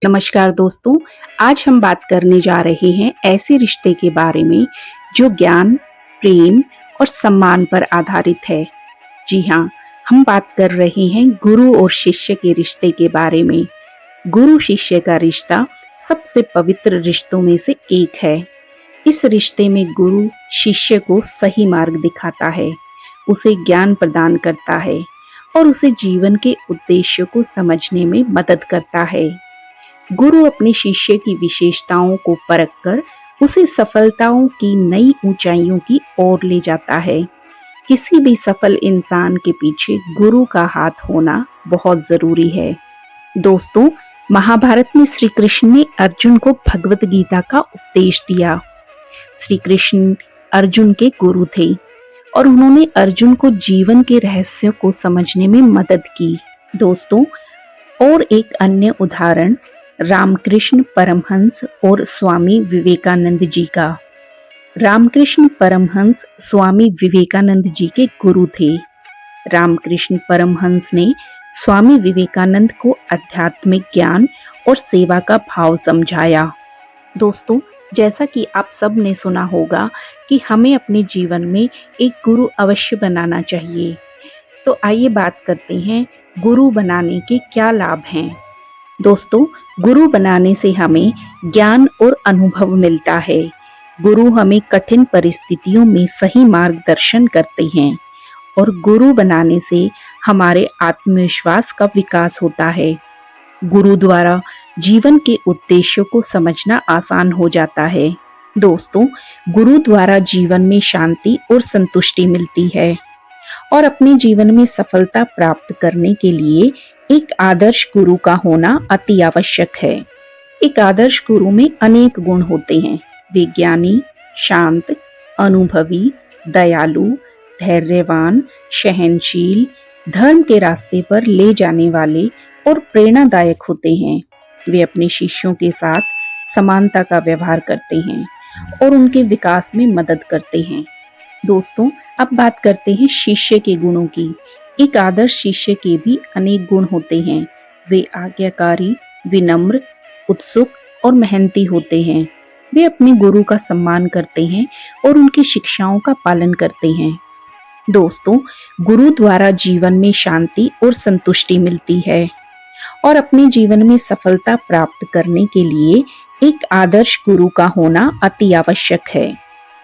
नमस्कार दोस्तों। आज हम बात करने जा रहे हैं ऐसे रिश्ते के बारे में जो ज्ञान, प्रेम और सम्मान पर आधारित है। जी हाँ, हम बात कर रहे हैं गुरु और शिष्य के रिश्ते के बारे में। गुरु शिष्य का रिश्ता सबसे पवित्र रिश्तों में से एक है। इस रिश्ते में गुरु शिष्य को सही मार्ग दिखाता है, उसे ज्ञान प्रदान करता है और उसे जीवन के उद्देश्य को समझने में मदद करता है। गुरु अपने शिष्य की विशेषताओं को परखकर उसे सफलताओं की नई ऊंचाइयों की ओर ले जाता है। किसी भी सफल इंसान के पीछे गुरु का हाथ होना बहुत जरूरी है। दोस्तों, महाभारत में श्री कृष्ण ने अर्जुन को भगवत गीता का उपदेश दिया। श्री कृष्ण अर्जुन के गुरु थे और उन्होंने अर्जुन को जीवन के रहस्यों को समझने में मदद की। दोस्तों, और एक अन्य उदाहरण रामकृष्ण परमहंस और स्वामी विवेकानंद जी का। रामकृष्ण परमहंस स्वामी विवेकानंद जी के गुरु थे। रामकृष्ण परमहंस ने स्वामी विवेकानंद को आध्यात्मिक ज्ञान और सेवा का भाव समझाया। दोस्तों, जैसा कि आप सब ने सुना होगा कि हमें अपने जीवन में एक गुरु अवश्य बनाना चाहिए। तो आइए बात करते हैं गुरु बनाने के क्या लाभ हैं। दोस्तों, गुरु बनाने से हमें ज्ञान और अनुभव मिलता है। गुरु हमें कठिन परिस्थितियों में सही मार्गदर्शन करते हैं और गुरु बनाने से हमारे आत्मविश्वास का विकास होता है। गुरु द्वारा जीवन के उद्देश्यों को समझना आसान हो जाता है। दोस्तों, गुरु द्वारा जीवन में शांति और संतुष्टि मिलती है और अपने जीवन में सफलता प्राप्त करने के लिए एक आदर्श गुरु का होना अति आवश्यक है। एक आदर्श गुरु में अनेक गुण होते हैं। वे ज्ञानी, शांत, अनुभवी, दयालु, धैर्यवान, सहनशील, धर्म के रास्ते पर ले जाने वाले और प्रेरणादायक होते हैं। वे अपने शिष्यों के साथ समानता का व्यवहार करते हैं और उनके विकास में मदद करते हैं। दोस्तों, अब बात करते हैं शिष्य के गुणों की। एक आदर्श शिष्य के भी अनेक गुण होते हैं। वे आज्ञाकारी, विनम्र, उत्सुक और मेहनती होते हैं। वे अपने गुरु का सम्मान करते हैं और उनकी शिक्षाओं का पालन करते हैं। दोस्तों, गुरु द्वारा जीवन में शांति और संतुष्टि मिलती है और अपने जीवन में सफलता प्राप्त करने के लिए एक आदर्श गुरु का होना अति आवश्यक है।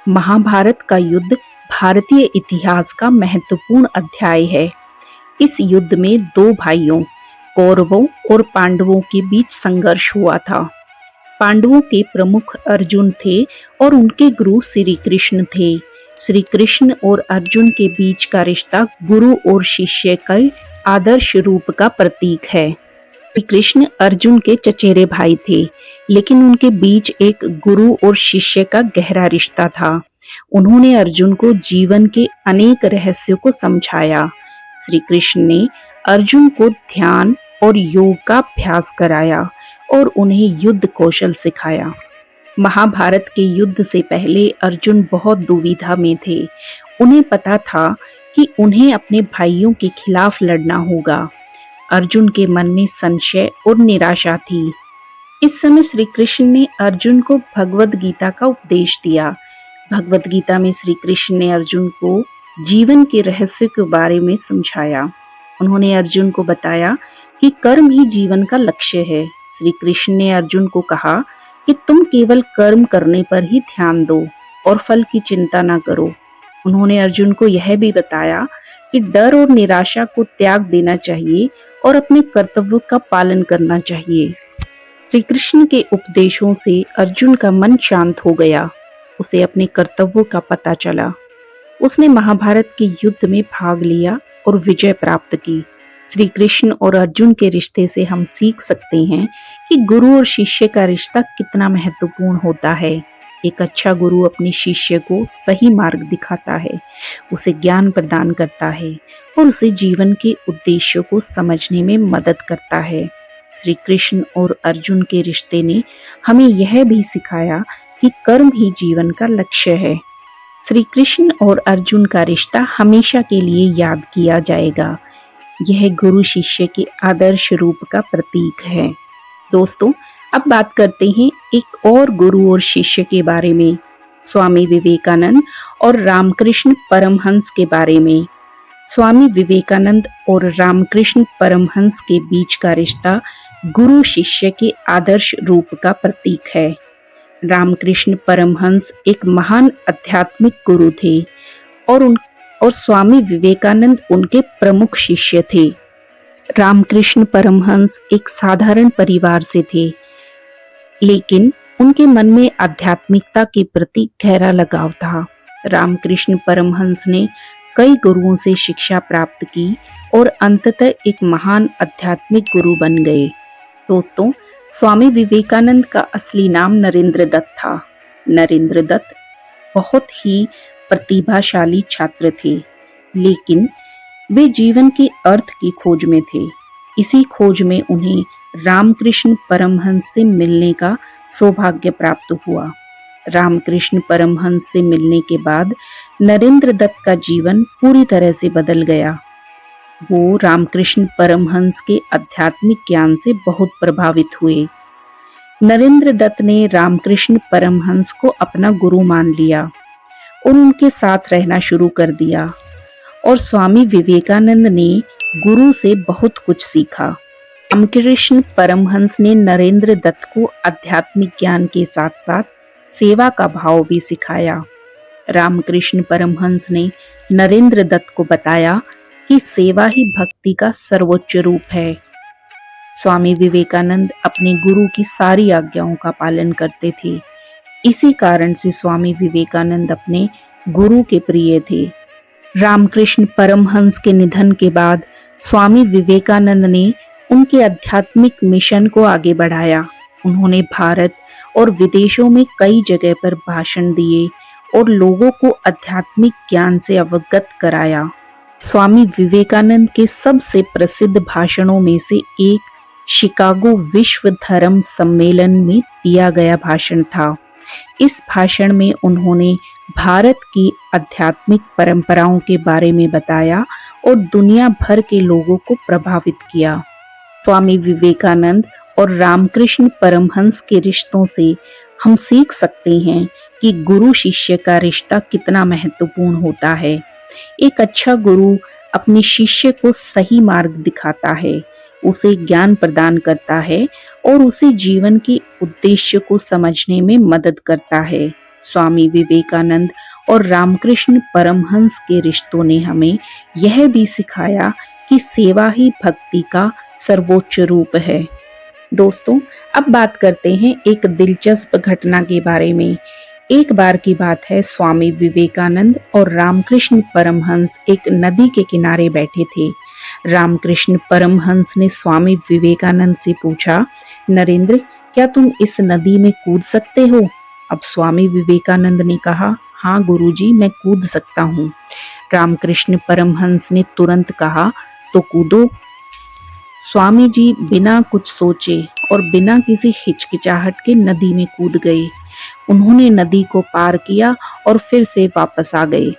महाभारत का युद्ध भारतीय इतिहास का महत्वपूर्ण अध्याय है। इस युद्ध में दो भाइयों कौरवों और पांडवों के बीच संघर्ष हुआ था। पांडवों के प्रमुख अर्जुन थे और उनके गुरु श्री कृष्ण थे। श्री कृष्ण और अर्जुन के बीच का रिश्ता गुरु और शिष्य के आदर्श रूप का प्रतीक है। श्री कृष्ण अर्जुन के चचेरे भाई थे, लेकिन उनके बीच एक गुरु और शिष्य का गहरा रिश्ता था। उन्होंने अर्जुन को जीवन के अनेक रहस्यों को समझाया। श्री कृष्ण ने अर्जुन को ध्यान और योग का अभ्यास कराया और उन्हें युद्ध कौशल सिखाया। महाभारत के युद्ध से पहले अर्जुन बहुत दुविधा में थे। उन्हें पता था कि उन्हें अपने भाइयों के खिलाफ लड़ना होगा। अर्जुन के मन में संशय और निराशा थी। इस समय श्री कृष्ण ने अर्जुन को भगवद गीता का उपदेश दिया। भगवद गीता में श्री कृष्ण ने अर्जुन को जीवन के रहस्य के बारे में समझाया। उन्होंने अर्जुन को बताया कि कर्म ही जीवन का लक्ष्य है। श्री कृष्ण ने अर्जुन को कहा कि तुम केवल कर्म करने पर ही ध्यान दो और फल की चिंता न करो। उन्होंने अर्जुन को यह भी बताया कि डर और निराशा को त्याग देना चाहिए और अपने कर्तव्य का पालन करना चाहिए। श्री कृष्ण के उपदेशों से अर्जुन का मन शांत हो गया। उसे अपने कर्तव्यों का पता चला। उसने महाभारत के युद्ध में भाग लिया और विजय प्राप्त की। श्री कृष्ण और अर्जुन के रिश्ते से हम सीख सकते हैं कि गुरु और शिष्य का रिश्ता कितना महत्वपूर्ण होता है। एक अच्छा गुरु अपने शिष्य को सही मार्ग दिखाता है, उसे ज्ञान प्रदान करता है और उसे जीवन के उद्देश्यों को समझने में मदद करता है। श्री कृष्ण और अर्जुन के रिश्ते ने हमें यह भी सिखाया कि कर्म ही जीवन का लक्ष्य है। श्री कृष्ण और अर्जुन का रिश्ता हमेशा के लिए याद किया जाएगा। यह गुरु शिष्य के आदर्श रूप का प्रतीक है। दोस्तों, अब बात करते हैं एक और गुरु और शिष्य के बारे में, स्वामी विवेकानंद और रामकृष्ण परमहंस के बारे में। स्वामी विवेकानंद और रामकृष्ण परमहंस के बीच का रिश्ता गुरु शिष्य के आदर्श रूप का प्रतीक है। रामकृष्ण परमहंस एक महान आध्यात्मिक गुरु थे और स्वामी विवेकानंद उनके प्रमुख शिष्य थे। रामकृष्ण परमहंस एक साधारण परिवार से थे, लेकिन उनके मन में आध्यात्मिकता के प्रति गहरा लगाव था। रामकृष्ण परमहंस ने कई गुरुओं से शिक्षा प्राप्त की और अंततः एक महान आध्यात्मिक गुरु बन गए। दोस्तों, स्वामी विवेकानंद का असली नाम नरेंद्र दत्त था। नरेंद्र दत्त बहुत ही प्रतिभाशाली छात्र थे, लेकिन वे जीवन के अर्थ की खोज में थे। इसी खोज में उन्हें रामकृष्ण परमहंस से मिलने का सौभाग्य प्राप्त हुआ। रामकृष्ण परमहंस से मिलने के बाद नरेंद्र दत्त का जीवन पूरी तरह से बदल गया। वो रामकृष्ण परमहंस के आध्यात्मिक ज्ञान से बहुत प्रभावित हुए। नरेंद्र दत्त ने रामकृष्ण परमहंस को अपना गुरु मान लिया और उनके साथ रहना शुरू कर दिया, और स्वामी विवेकानंद ने गुरु से बहुत कुछ सीखा। रामकृष्ण परमहंस ने नरेंद्र दत्त को आध्यात्मिक ज्ञान के साथ साथ सेवा का भाव भी सिखाया। रामकृष्ण परमहंस ने नरेंद्र दत्त को बताया कि सेवा ही भक्ति का सर्वोच्च रूप है। स्वामी विवेकानंद अपने गुरु की सारी आज्ञाओं का पालन करते थे। इसी कारण से स्वामी विवेकानंद अपने गुरु के प्रिय थे। रामकृष्ण परमहंस के निधन के बाद स्वामी विवेकानंद ने उनके आध्यात्मिक मिशन को आगे बढ़ाया। उन्होंने भारत और विदेशों में कई जगह पर भाषण दिए और लोगों को आध्यात्मिक ज्ञान से अवगत कराया। स्वामी विवेकानंद के सबसे प्रसिद्ध भाषणों में से एक शिकागो विश्व धर्म सम्मेलन में दिया गया भाषण था। इस भाषण में उन्होंने भारत की आध्यात्मिक परंपराओं के बारे में बताया और दुनिया भर के लोगों को प्रभावित किया। स्वामी विवेकानंद और रामकृष्ण परमहंस के रिश्तों से हम सीख सकते हैं कि गुरु शिष्य का रिश्ता कितना महत्वपूर्ण होता है। एक अच्छा गुरु अपने शिष्य को सही मार्ग दिखाता है, उसे ज्ञान प्रदान करता है और उसे जीवन के उद्देश्य को समझने में मदद करता है। स्वामी विवेकानंद और रामकृष्ण परमहंस के रिश्तों ने हमें यह भी सिखाया कि सेवा ही भक्ति का सर्वोच्च रूप है। दोस्तों, अब बात करते हैं एक दिलचस्प घटना के बारे में। एक बार की बात है, स्वामी विवेकानंद और रामकृष्ण परमहंस एक नदी के किनारे बैठे थे। रामकृष्ण परमहंस ने स्वामी विवेकानंद से पूछा, नरेंद्र, क्या तुम इस नदी में कूद सकते हो? अब स्वामी विवेकानंद ने कहा, हाँ गुरुजी, मैं कूद सकता हूँ। रामकृष्ण परमहंस ने तुरंत कहा, तो कूदो। स्वामी जी बिना कुछ सोचे और बिना किसी हिचकिचाहट के नदी में कूद गए। उन्होंने नदी को पार किया और फिर से वापस आ गए।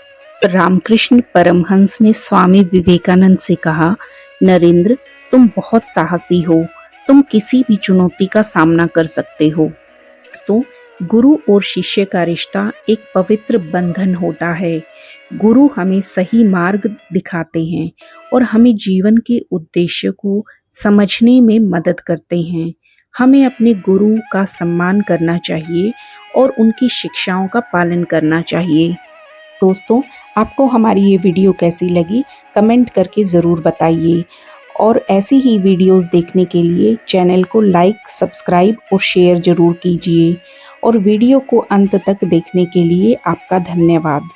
रामकृष्ण परमहंस ने स्वामी विवेकानंद से कहा, नरेंद्र, तुम बहुत साहसी हो, तुम किसी भी चुनौती का सामना कर सकते हो। दोस्तों, गुरु और शिष्य का रिश्ता एक पवित्र बंधन होता है। गुरु हमें सही मार्ग दिखाते हैं और हमें जीवन के उद्देश्य को समझने में मदद करते हैं। हमें अपने गुरु का सम्मान करना चाहिए और उनकी शिक्षाओं का पालन करना चाहिए। दोस्तों, आपको हमारी ये वीडियो कैसी लगी कमेंट करके ज़रूर बताइए, और ऐसी ही वीडियोस देखने के लिए चैनल को लाइक, सब्सक्राइब और शेयर ज़रूर कीजिए, और वीडियो को अंत तक देखने के लिए आपका धन्यवाद।